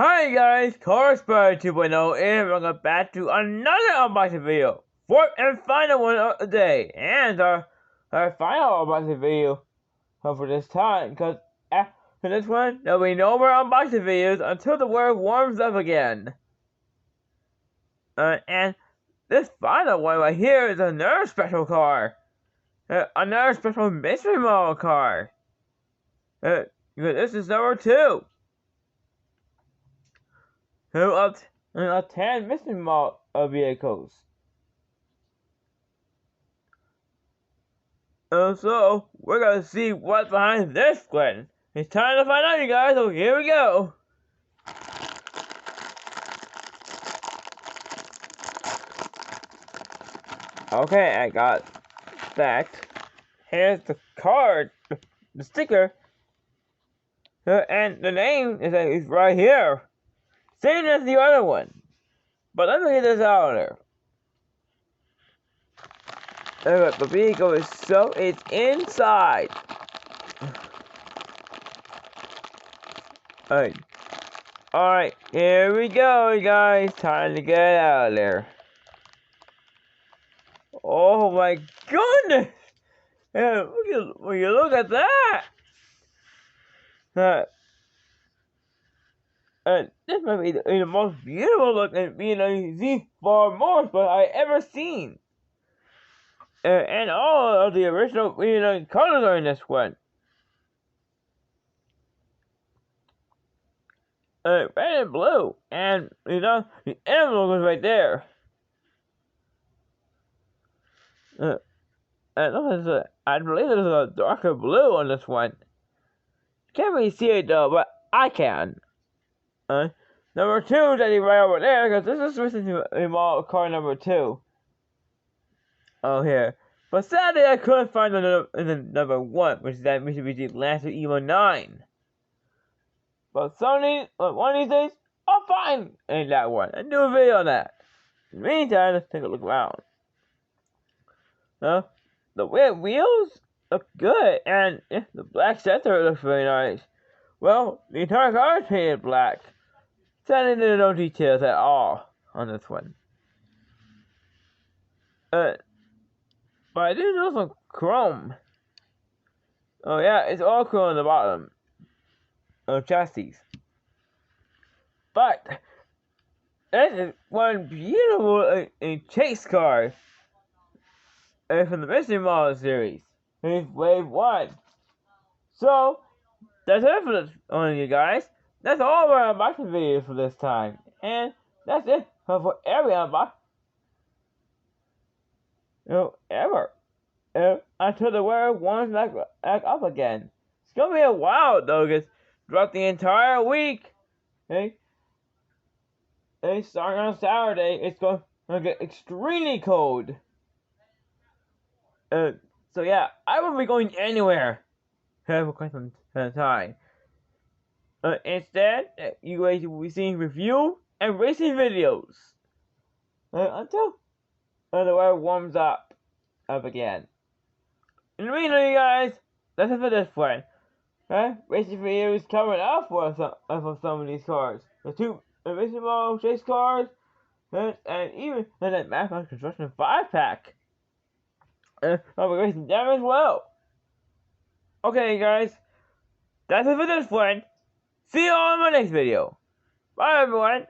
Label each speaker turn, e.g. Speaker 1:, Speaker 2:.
Speaker 1: Hi guys, Corspire 2.0 and welcome back to another unboxing video. Fourth and final one of the day. And our final unboxing video for this time. Because after this one, there'll be no more unboxing videos until the world warms up again. And this final one right here is another special car. Another special mystery model car. This is number 2. Of 10 missing model vehicles. So, we're gonna see what's behind this one. It's time to find out, you guys, so here we go. Okay, I got that. Here's the card, the sticker, and the name is right here. Same as the other one. But let me get this out of there. The vehicle is it's inside. Alright, here we go, you guys. Time to get out of there. Oh my goodness! Yeah, look at that! This might be the most beautiful looking V4 motorsport I ever seen. And all of the original colors are in this one. Red and blue, and the emblem was right there. And I believe there's a darker blue on this one. Can't really see it though, but I can. Number 2 that is right over there, because this is missing model car number 2. Oh, here. But sadly, I couldn't find the number 1, which is that Mitsubishi Lancer Evo 9. But one of these days, I'll find that one and do a video on that. In the meantime, let's take a look around. The wheels look good, and the black center looks very nice. Well, the entire car is painted black. Sadly, there are no details at all on this one. But I do know some chrome. Oh yeah, it's all chrome on the bottom of chassis. But this is one beautiful chase car from the Mystery Model series. It's Wave 1. So, that's it for this one, you guys. That's all of our unboxing videos for this time. And that's it for every unboxing. Ever. Until the world warms back up again. It's gonna be a while though, because throughout the entire week, starting on Saturday, it's gonna get extremely cold. So yeah, I won't be going anywhere for quite some time. Instead, you guys will be seeing review and racing videos until the weather warms up again. In the meantime, you guys, that's it for this one. Racing videos coming up for some of these cars. The 2 racing model chase cars, and even that Marathon Construction 5-pack. I'll be racing them as well. Okay, guys, that's it for this one. See you all in my next video. Bye, everyone.